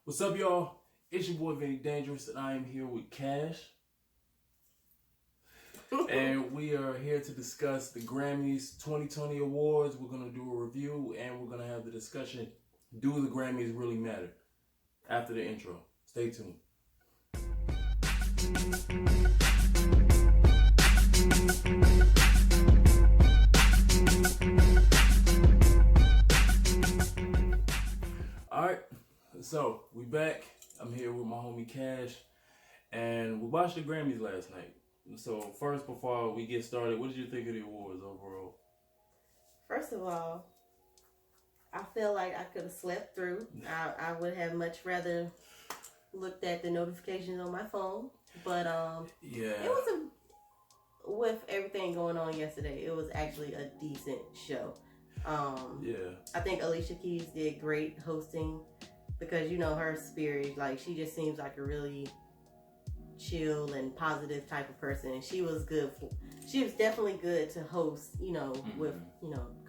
What's up, y'all? It's your boy Vinnie-Dangerous, and I am here with Cash. And we are here to discuss the Grammys 2020 awards. We're going to do a review, and we're going to have the discussion, do the Grammys really matter? After the intro. Stay tuned. Alright, so we back. I'm here with my homie Cash, and we watched the Grammys last night. So first, before we get started, what did you think of the awards overall? First of all, I feel like I could have slept through. I would have much rather looked at the notifications on my phone. But yeah, it was with everything going on yesterday, it was actually a decent show. Yeah, I think Alicia Keys did great hosting because her spirit, like she just seems like a really chill and positive type of person, and she was good. She was definitely good to host. With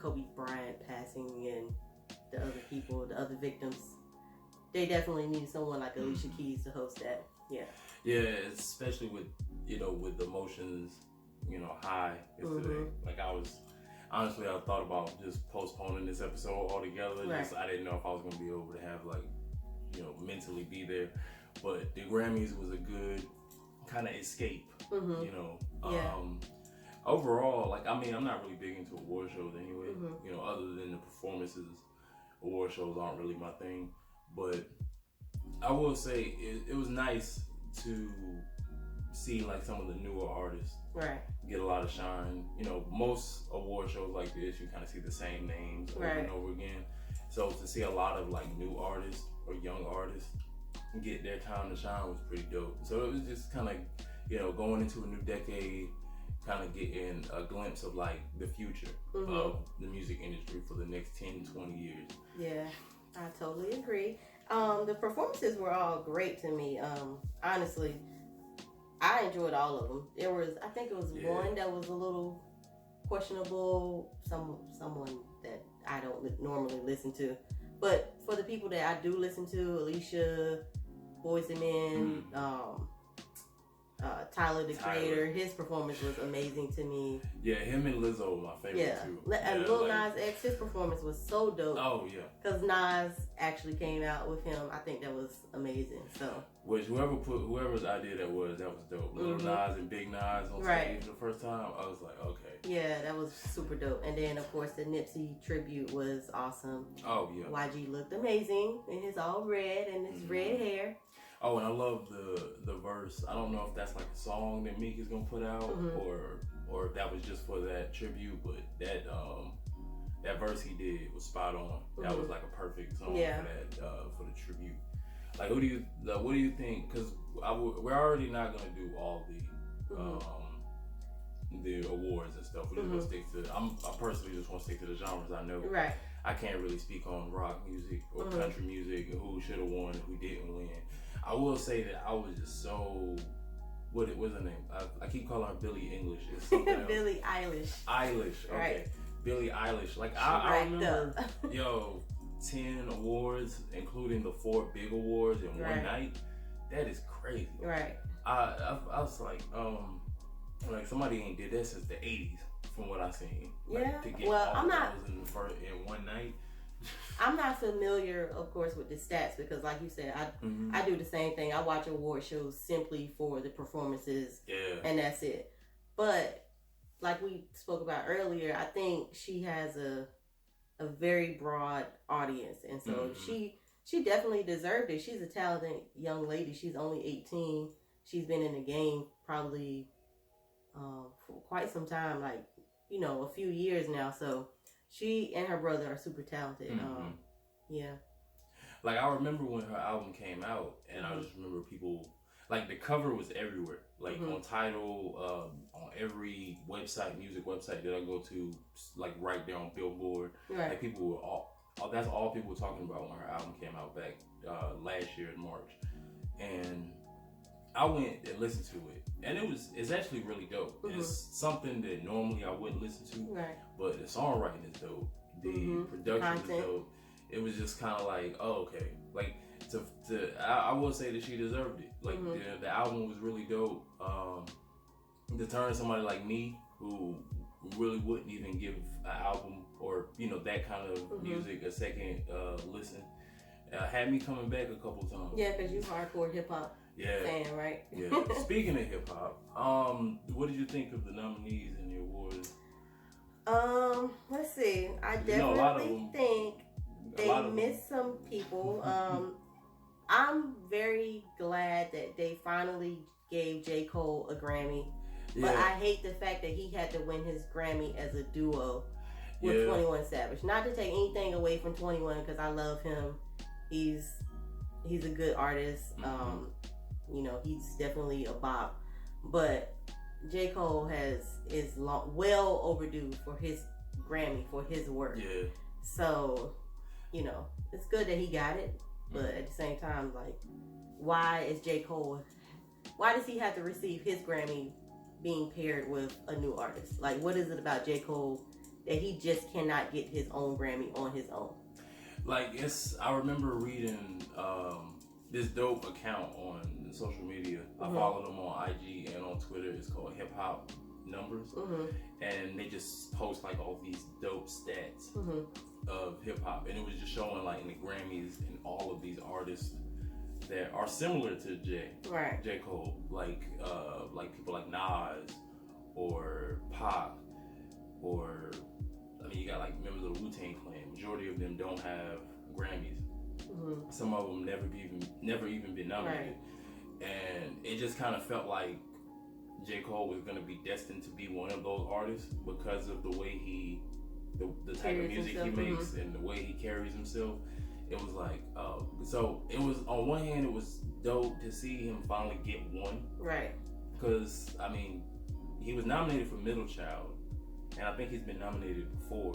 Kobe Bryant passing and the other people, the other victims. They definitely need someone like Alicia Keys to host that. Yeah, especially with with emotions, high yesterday. Like I thought about just postponing this episode altogether. Right. I didn't know if I was gonna be able to have mentally be there. But the Grammys was a good kind of escape. Overall, I'm not really big into award shows anyway. Other than the performances, award shows aren't really my thing. But I will say it was nice to see some of the newer artists get a lot of shine. Most award shows like this, you kind of see the same names over and over again. So to see a lot of new artists or young artists get their time to shine was pretty dope. So it was just kind of, going into a new decade, kind of getting a glimpse of the future of the music industry for the next 10, 20 years. Yeah, I totally agree. The performances were all great to me. Honestly, I enjoyed all of them. I think it was one that was a little questionable, someone that I don't normally listen to. But for the people that I do listen to, Alicia, Boyz II Men, Tyler, the Creator, his performance was amazing to me. Yeah, him and Lizzo were my favorite too. And Lil Nas X, his performance was so dope. Oh yeah, because Nas actually came out with him. I think that was amazing. So, which whoever's idea that was dope. Lil Nas and Big Nas on stage the first time, I was like, okay. Yeah, that was super dope. And then of course the Nipsey tribute was awesome. Oh yeah. YG looked amazing in his all red and his red hair. Oh, and I love the verse. I don't know if that's a song that Meek is gonna put out, or if that was just for that tribute. But that verse he did was spot on. That was a perfect song for that for the tribute. What do you think? Because we're already not gonna do all the awards and stuff. We're just gonna stick to. I personally just want to stick to the genres I know. Right. I can't really speak on rock music or country music and who should have won and who didn't win. I will say that I was just so. What's her name? I keep calling her Billie English. It's something else. Billie Eilish. Eilish, okay. Right. Billie Eilish. I remember, 10 awards, including the 4 big awards in one night. That is crazy. Right. I was like somebody ain't did that since the 80s, from what I seen. To get all those in one night. I'm not familiar, of course, with the stats because, like you said, I do the same thing. I watch award shows simply for the performances, and that's it. But like we spoke about earlier, I think she has a very broad audience, and so she definitely deserved it. She's a talented young lady. She's only 18. She's been in the game probably for quite some time, a few years now. So. She and her brother are super talented. I remember when her album came out, and I just remember people the cover was everywhere, on Tidal, on every music website that I go to, right there on Billboard. Right. People were that's all people were talking about when her album came out back last year in March, and I went and listened to it, and it's actually really dope. It's something that normally I wouldn't listen to, but the songwriting is dope. The production is dope. it was just kind of like, oh, okay. Like, I will say that she deserved it. Like, the album was really dope. To turn somebody like me, who really wouldn't even give an album or, you know, that kind of music a second listen, had me coming back a couple times. Yeah, because you hardcore hip-hop fan, right? Yeah. Speaking of hip-hop, what did you think of the nominees and the awards? Let's see. I definitely think they missed some people. I'm very glad that they finally gave J. Cole a Grammy. But I hate the fact that he had to win his Grammy as a duo with 21 Savage. Not to take anything away from 21, because I love him. He's a good artist. You know, he's definitely a bop. But J. Cole is well overdue for his Grammy, for his work. Yeah. So, you know, it's good that he got it. But at the same time, like, why does he have to receive his Grammy being paired with a new artist? Like, what is it about J. Cole that he just cannot get his own Grammy on his own? Like, I remember reading this dope account on social media. I follow them on IG and on Twitter. It's called Hip Hop Numbers. And they just post like all these dope stats of hip hop. And it was just showing like in the Grammys and all of these artists that are similar to J. Cole, like people like Nas or Pac, or I mean, you got like members of the Wu-Tang Clan. Majority of them don't have Grammys. Some of them never even been nominated, and it just kind of felt like J. Cole was going to be destined to be one of those artists because of the way the type of music he makes and the way he carries himself. It was like, so it was, on one hand, it was dope to see him finally get one. Right. Because, I mean, he was nominated for Middle Child, and I think he's been nominated before.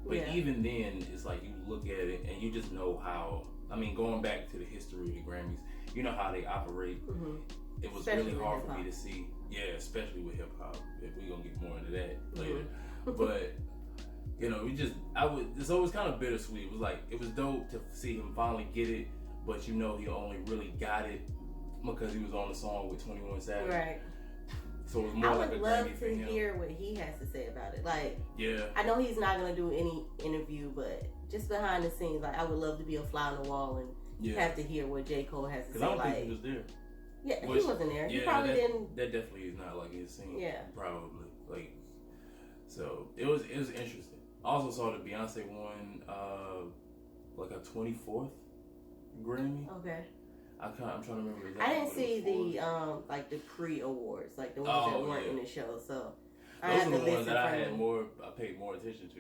But even then, it's like you look at it and you just know how, I mean, going back to the history of the Grammys, you know how they operate. It was especially really hard for me to see. Yeah, especially with hip hop. We're going to get more into that later. But, you know, it's always kind of bittersweet. It was like, it was dope to see him finally get it, but you know he only really got it because he was on the song with 21 Savage. Right. So it was more like a Grammy for him. I would love to hear what he has to say about it. Like, I know he's not going to do any interview, but just behind the scenes, like, I would love to be a fly on the wall and have to hear what J. Cole has to say. Because I don't think he was there. Yeah, he wasn't there. He probably didn't. That definitely is not like his scene. Yeah. Probably. Like, so it was interesting. I also saw that Beyonce won like a 24th Grammy. Okay. I'm trying to remember exactly. I didn't see the like the pre-awards, like the ones that weren't in the show. So those are the ones that I paid more attention to,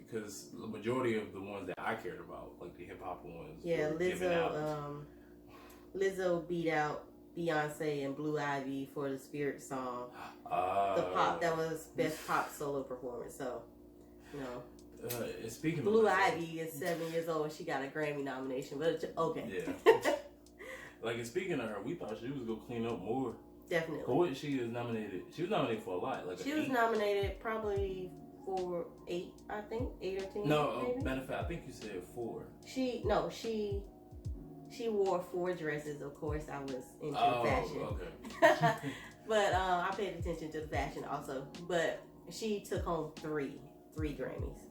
because the majority of the ones that I cared about, like the hip hop ones. Yeah, Lizzo beat out Beyonce and Blue Ivy for the Spirit song. The pop, that was best pop solo performance. So, you know. Speaking Blue Ivy is 7 years old. She got a Grammy nomination, but okay. Yeah. Like, and speaking of her, we thought she was gonna clean up more. Definitely. But what she was nominated for a lot. Like, she was nominated probably for 8, I think, 8 or 10. No, matter of fact, I think you said 4. She wore 4 dresses. Of course, I was into fashion. Okay. But I paid attention to the fashion also. But she took home 3 Grammys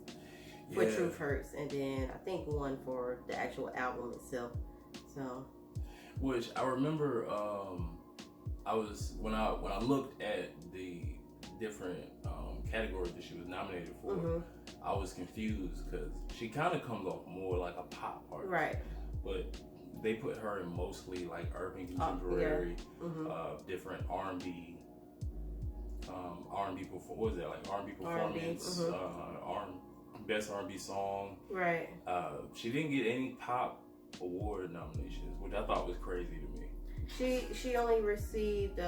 for Truth Hurts, and then I think 1 for the actual album itself. So, which I remember, when I looked at the different categories that she was nominated for, I was confused because she kind of comes off more like a pop artist, right? But they put her in mostly like urban contemporary, different R&B. R&B performance, best R&B song. Right. She didn't get any pop award nominations, which I thought was crazy to me. She only received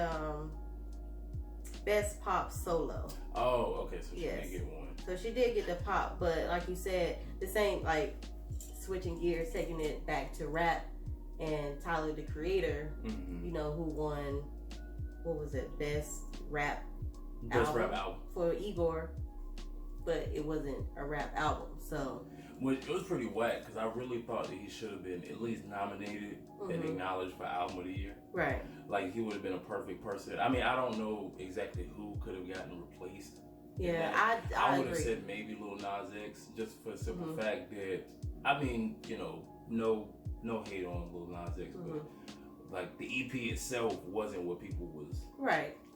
best pop solo. Oh, okay. So she did get one. So she did get the pop, but like you said, the same, like, switching gears, taking it back to rap, and Tyler the Creator, you know, who won, what was it, best rap album for Igor. but it wasn't a rap album. So, which it was pretty whack because I really thought that he should have been at least nominated and acknowledged for Album of the Year. Right. Like he would have been a perfect person. I mean, I don't know exactly who could have gotten replaced. Yeah, I would agree. have said maybe Lil Nas X, just for the simple fact that, I mean, you know, no hate on Lil Nas X, but like the EP itself wasn't what people was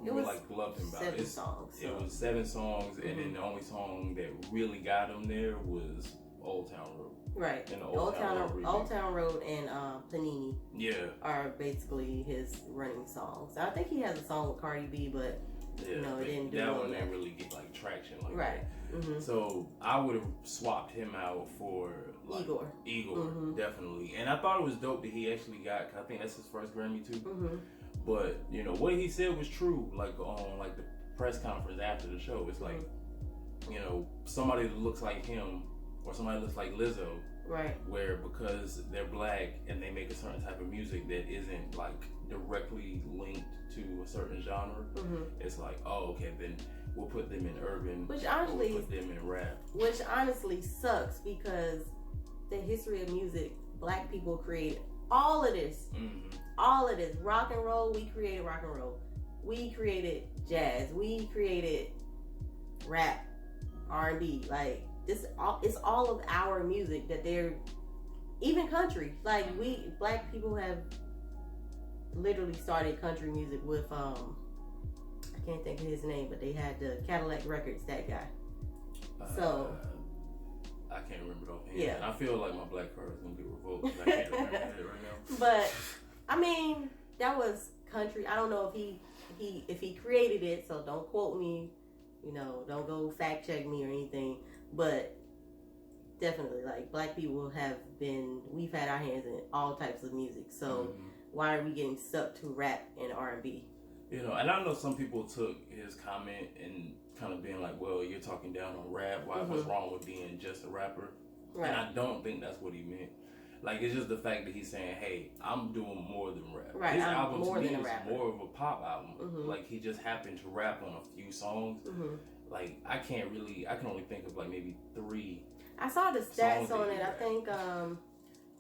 It was like loved him about. 7 songs. So. It was 7 songs, and then the only song that really got him there was Old Town Road. Right. And the Old Town Road and Panini. Yeah. Are basically his running songs. I think he has a song with Cardi B, but yeah, you know, it didn't do that well. one didn't really get like traction like right. that. So I would have swapped him out for like, Igor, definitely. And I thought it was dope that he actually got. I think that's his first Grammy too. But you know what he said was true. Like on like the press conference after the show, it's like you know somebody that looks like him or somebody that looks like Lizzo. Right. Where because they're black and they make a certain type of music that isn't like directly linked to a certain genre, it's like, oh, okay, then we'll put them in urban, which honestly, we'll put them in rap. Which honestly sucks because the history of music, black people created all of this. All of this. Rock and roll, we created rock and roll. We created jazz. We created rap, R&B. Like, it's all of our music that they're, even country. Like, we, black people have literally started country music with, I can't think of his name, but they had the Cadillac Records, that guy. So I can't remember it offhand. Yeah. And I feel like my black card is gonna get revoked because I can't remember it right now. But I mean, that was country. I don't know if he created it, so don't quote me. You know, don't go fact check me or anything. But definitely, like, black people we've had our hands in all types of music. So why are we getting stuck to rap and R&B? You know, and I know some people took his comment and kind of being like, well, you're talking down on rap. What's wrong with being just a rapper? Right. And I don't think that's what he meant. Like, it's just the fact that he's saying, hey, I'm doing more than rap. Right, His I'm album more to me than a is rapper. more of a pop album. Like, he just happened to rap on a few songs. Like, I can only think of like maybe 3. I saw the stats on it. I think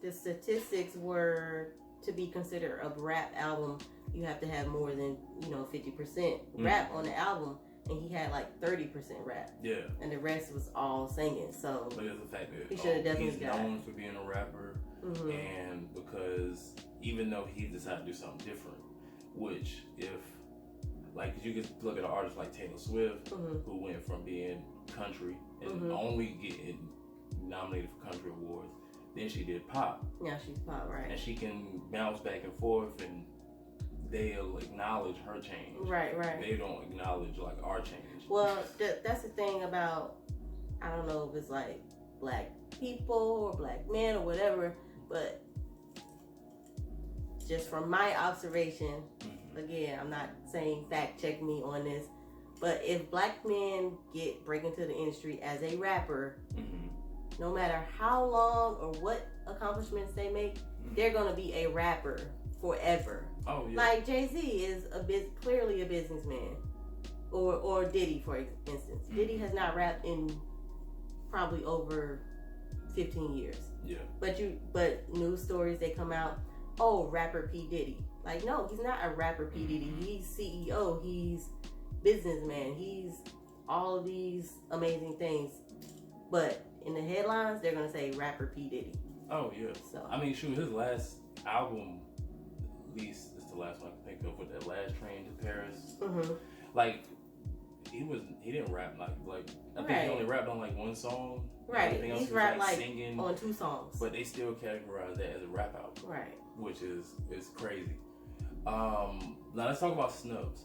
the statistics were, to be considered a rap album, you have to have more than, 50% rap on the album. And he had like 30% rap. Yeah. And the rest was all singing. So but it's the fact that he should have definitely he's known for being a rapper. And because even though he decided to do something different, which if, like, you could look at an artist like Taylor Swift, who went from being country and only getting nominated for country awards, then she did pop. Yeah, she's pop, right. And she can bounce back and forth, and they'll acknowledge her change. Right, right. They don't acknowledge, like, our change. Well, that's the thing about, I don't know if it's like black people or black men or whatever, but just from my observation, again, I'm not saying fact check me on this, but if black men break into the industry as a rapper, no matter how long or what accomplishments they make, they're gonna be a rapper forever. Oh yeah. Like Jay-Z is clearly a businessman, or Diddy, for instance. Diddy has not rapped in probably over 15 years. Yeah. But news stories, they come out, oh, rapper P. Diddy. Like, no, he's not a rapper P. Diddy. He's CEO. He's businessman. He's all of these amazing things. But in the headlines, they're going to say rapper P. Diddy. Oh, yeah. So I mean, shoot, his last album, at least it's the last one I can think of, with that Last Train to Paris. Like, he didn't rap like I think he only rapped on like one song. Right. He's rapped like singing on 2 songs. But they still categorize that as a rap album. Right. Which is crazy. Now let's talk about snubs,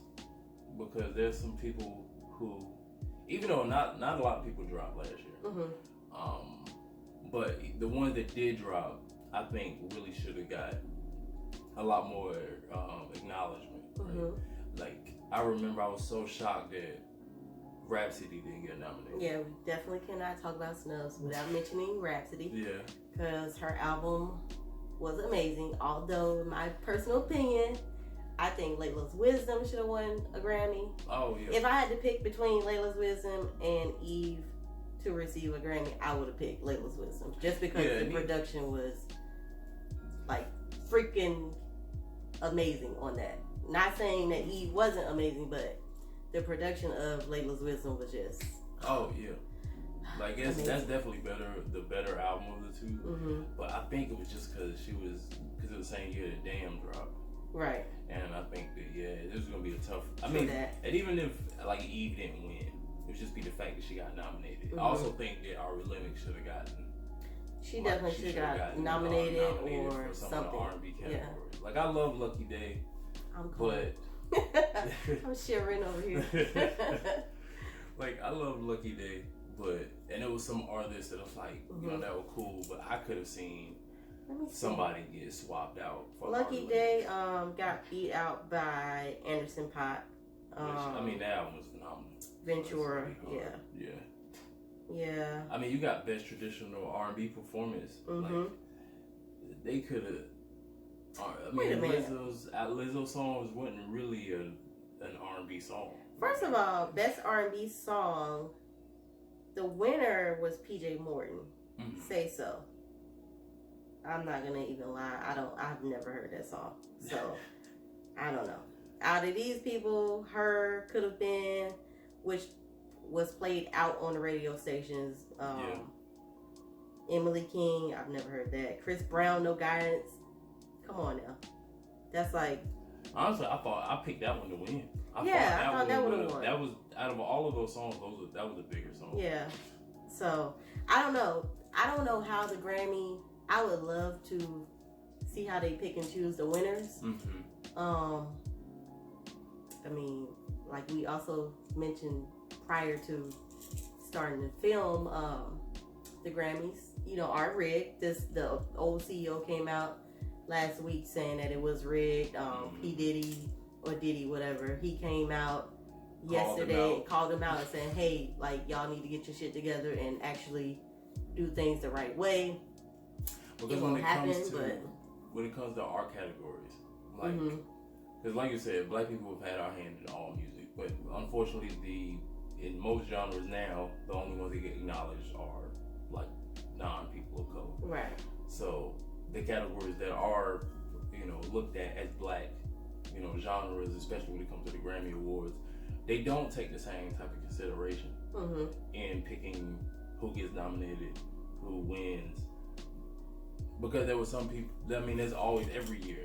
because there's some people who, even though not a lot of people dropped last year, but the ones that did drop, I think really should have got a lot more acknowledgement. Right? Like, I remember I was so shocked that Rhapsody didn't get nominated. Yeah, we definitely cannot talk about snubs without mentioning Rhapsody. Yeah. Because her album was amazing. Although, in my personal opinion, I think Layla's Wisdom should have won a Grammy. Oh, yeah. If I had to pick between Layla's Wisdom and Eve, to receive a Grammy, I would have picked Layla's Wisdom just because the production was like freaking amazing on that. Not saying that he wasn't amazing, but the production of Layla's Wisdom was just like that's definitely the better album of the two. Mm-hmm. But I think it was just because it was the same year that Damn dropped. Right. And I think that this was gonna be a tough. I mean, and even if like Eve didn't win, it would just be the fact that she got nominated. Mm-hmm. I also think that Ari Lennox should have gotten. She definitely should have got nominated or for some something. Of the R&B category. Yeah. Like I love Lucky Day, but I'm shivering over here. Like I love Lucky Day, and it was some artists that was like, you know, that were cool, but I could have seen somebody get swapped out for Lucky Day. Got beat out by Anderson .Paak. Which, I mean, that album was phenomenal. Ventura, yeah. I mean, you got best traditional R&B performance. Mm-hmm. Like they could have. I mean, Lizzo's songs wasn't really an R&B song. First of all, best R&B song. The winner was PJ Morton. Mm-hmm. Say So. I'm not gonna even lie. I've never heard that song. So I don't know. Out of these people, her could have been, which was played out on the radio stations. Emily King, I've never heard that. Chris Brown, No Guidance. Come on now. That's like. Honestly, I thought I picked that one to win. I thought that would have won. That was out of all of those songs. That was a bigger song. Yeah. So I don't know. I don't know how the Grammy. I would love to see how they pick and choose the winners. Mm-hmm. I mean, like we also mentioned prior to starting the film, the Grammys, you know, are rigged. The old CEO came out last week saying that it was rigged. P. Diddy or Diddy, whatever, he came out yesterday, called him out and said, hey, like, y'all need to get your shit together and actually do things the right way. Because when it comes to our categories, like, because like you said, black people have had our hand in all music, but unfortunately, in most genres now, the only ones that get acknowledged are like non-people of color. Right. So the categories that are, you know, looked at as black, you know, genres, especially when it comes to the Grammy Awards, they don't take the same type of consideration in picking who gets nominated, who wins. Because there were some people, I mean, there's always, every year,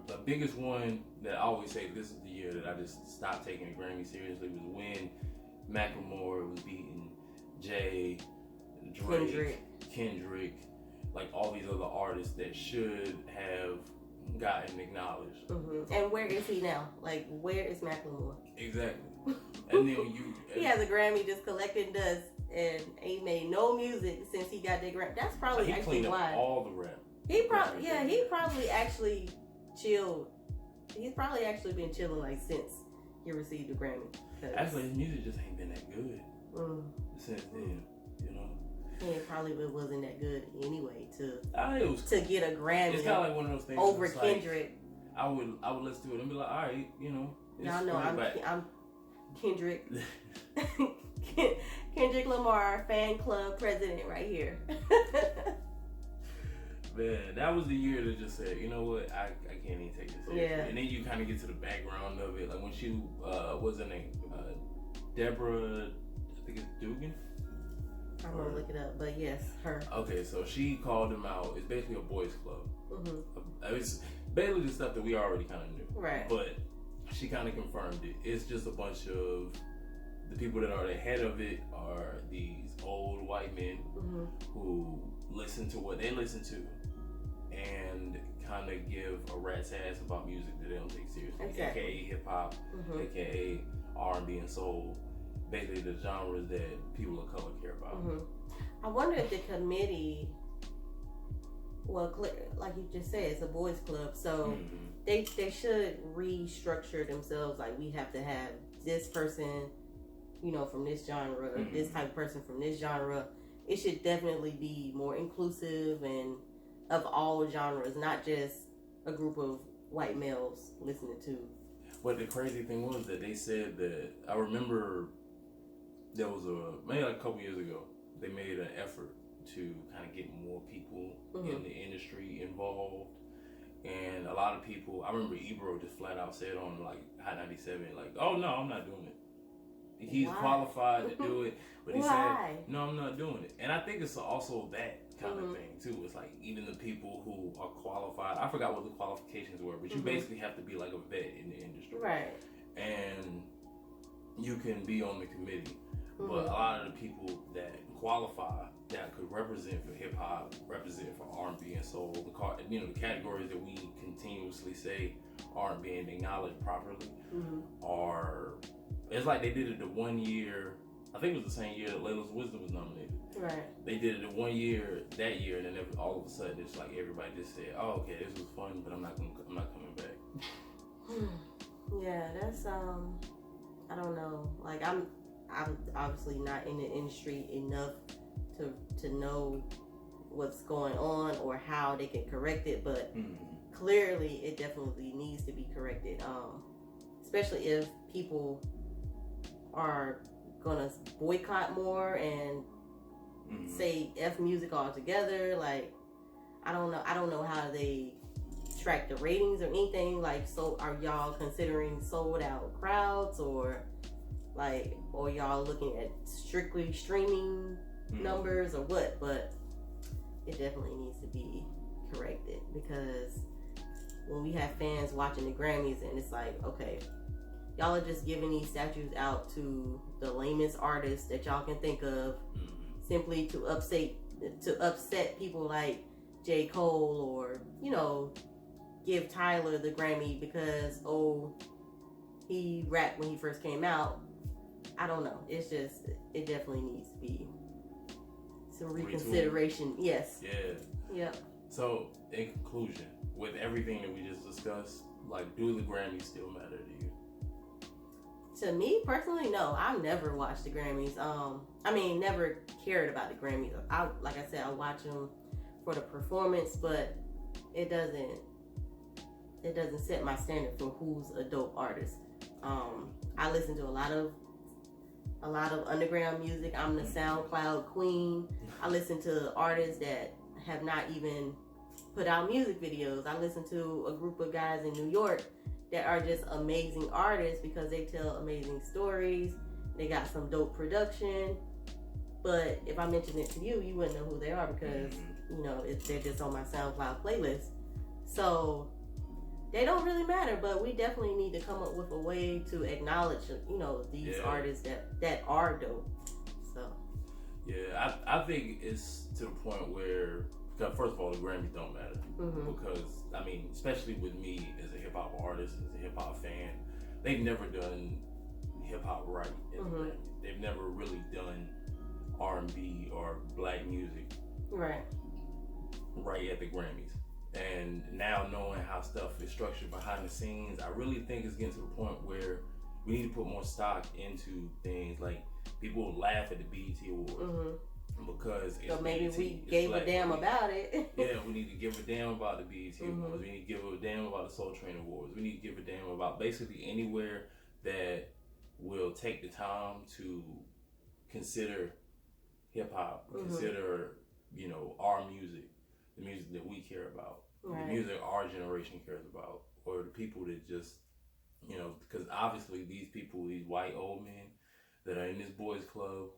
the biggest one that I always say, this is the year that I just stopped taking the Grammy seriously, was when Macklemore was beating Jay, Drake, Kendrick, like all these other artists that should have gotten acknowledged. Mm-hmm. And where is he now? Like, where is Macklemore? Exactly. And then he has a Grammy just collecting dust and ain't made no music since he got that Grammy. That's probably actually why. All the rap. He probably actually chilled. He's probably actually been chilling like since he received the Grammy. Actually, his music just ain't been that good since then. You know. And it probably wasn't that good anyway to get a Grammy. It's kind of like one of those things over Kendrick. Like, I would listen to it and be like, all right, you know. Y'all know I'm Kendrick. Kendrick Lamar fan club president right here. Man, that was the year that just said, you know what, I can't even take this seriously. Yeah. And then you kind of get to the background of it, like when she what's her name, Deborah, I think it's Dugan. I'm gonna look it up, but yes, her. Okay, so she called him out. It's basically a boys club. Mm-hmm. It's basically the stuff that we already kind of knew, right? But she kind of confirmed it. It's just a bunch of the people that are the head of it are these old white men who listen to what they listen to and kind of give a rat's ass about music that they don't take seriously, aka hip hop, aka R&B and soul, basically the genres that people of color care about. I wonder if the committee, well, like you just said, it's a boys club, so they should restructure themselves. Like, we have to have this person, you know, from this genre, this type of person from this genre. It should definitely be more inclusive and of all genres, not just a group of white males listening to. But the crazy thing was that they said that, I remember there was maybe like a couple years ago, they made an effort to kind of get more people in the industry involved. And a lot of people, I remember Ebro just flat out said on like Hot 97, like, oh no, I'm not doing it. He's qualified to do it, but he said, no, I'm not doing it. And I think it's also that kind of thing too. It's like even the people who are qualified, I forgot what the qualifications were, but you basically have to be like a vet in the industry. Right. And you can be on the committee. But a lot of the people that qualify, that could represent for hip hop, represent for R&B and soul, the categories that we continuously say aren't being acknowledged properly, are. It's like they did it the 1 year. I think it was the same year that Layla's Wisdom was nominated. Right. They did it the 1 year that year, and then all of a sudden it's like everybody just said, "Oh, okay, this was fun, but I'm not coming back." Yeah, that's I don't know. Like I'm obviously not in the industry enough to know what's going on or how they can correct it, but clearly it definitely needs to be corrected. Especially if people are gonna boycott more and say F music altogether. Like I don't know how they track the ratings or anything. Like, so are y'all considering sold out crowds or y'all looking at strictly streaming numbers or what? But it definitely needs to be corrected, because when we have fans watching the Grammys and it's like, okay, y'all are just giving these statues out to the lamest artists that y'all can think of, simply to upset people like J. Cole, or give Tyler the Grammy because he rapped when he first came out. I don't know. It's just, it definitely needs to be some reconsideration. Yes. Yeah. Yep. So, in conclusion, with everything that we just discussed, like, do the Grammys still matter to you? To me personally, no. I've never watched the Grammys. Never cared about the Grammys. Like I said, I watch them for the performance, but it doesn't set my standard for who's a dope artist. I listen to a lot of underground music. I'm the SoundCloud queen. I listen to artists that have not even put out music videos. I listen to a group of guys in New York that are just amazing artists because they tell amazing stories. They got some dope production. But if I mention it to you, you wouldn't know who they are because, they're just on my SoundCloud playlist. So they don't really matter, but we definitely need to come up with a way to acknowledge, these artists that are dope. So. Yeah, I think it's to the point where, first of all, the Grammys don't matter. Because, especially with me as a hip-hop artist, as a hip-hop fan, they've never done hip-hop right at the Grammys. They've never really done R&B or black music right at the Grammys. And now knowing how stuff is structured behind the scenes, I really think it's getting to the point where we need to put more stock into things. Like, people laugh at the BET Awards because it's so maybe BET, we gave a damn about it. Yeah, we need to give a damn about the BET Awards. We need to give a damn about the Soul Train Awards. We need to give a damn about basically anywhere that will take the time to consider hip hop, consider, our music, the music that we care about, the music our generation cares about, or the people that just, because obviously these people, these white old men that are in this boys club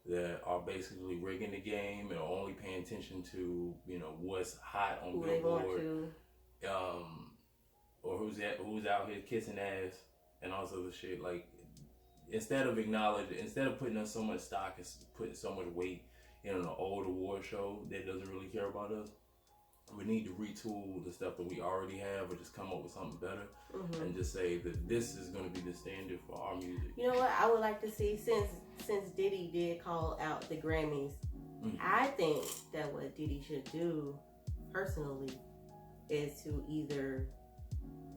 that are basically rigging the game and are only paying attention to, what's hot on Billboard, or who's out here kissing ass and all this other shit. Like, instead of putting us so much stock and putting so much weight in an old award show that doesn't really care about us, we need to retool the stuff that we already have, or just come up with something better, and just say that this is going to be the standard for our music. You know what I would like to see, since Diddy did call out the Grammys, I think that what Diddy should do personally is to either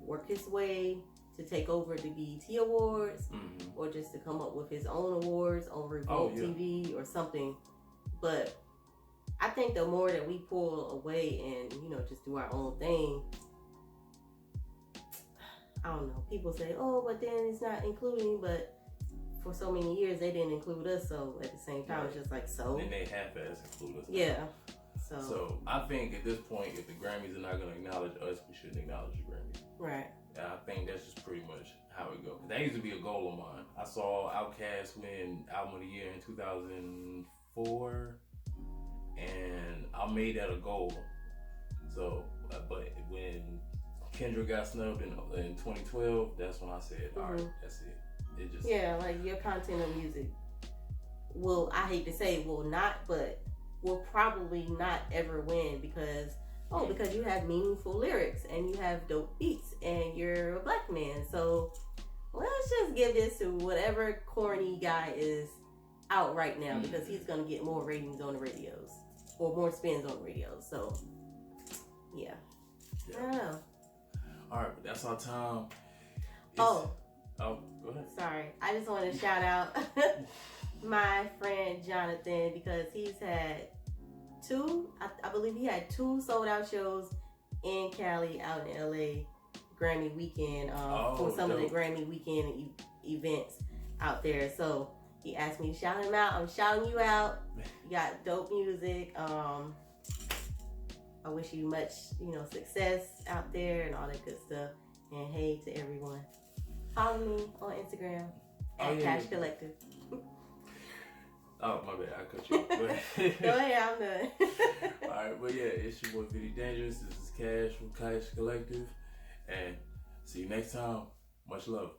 work his way to take over the BET Awards, or just to come up with his own awards on Revolt TV or something. But I think the more that we pull away and, just do our own thing, I don't know. People say, oh, but then it's not including. But for so many years they didn't include us. So at the same time, it's just like so. And they half-ass include us. Yeah. So I think at this point, if the Grammys are not going to acknowledge us, we shouldn't acknowledge the Grammys. Right. Yeah, I think that's just pretty much how it goes. That used to be a goal of mine. I saw Outkast win Album of the Year in 2004, and I made that a goal. So, but when Kendrick got snubbed in 2012, that's when I said, all right, that's it. It just like your content of music will, I hate to say will not, but will probably not ever win because you have meaningful lyrics and you have dope beats and you're a black man. So let's just give this to whatever corny guy is out right now because he's gonna get more ratings on the radios or more spins on the radios. So yeah. I don't know. All right, but that's our time. Oh, go ahead. Sorry, I just want to shout out my friend Jonathan because he's had I believe he had 2 sold out shows in Cali, out in LA, Grammy weekend, for some of the Grammy weekend events out there. So he asked me to shout him out. I'm shouting you out. You got dope music. I wish you much, success out there and all that good stuff. And hey to everyone. Follow me on Instagram at Cash Collective. Oh, my bad. I cut you off. Go ahead, I'm done. Alright, but yeah, it's your boy Vinnie-Dangerous. This is Cash from Cash Collective. And see you next time. Much love.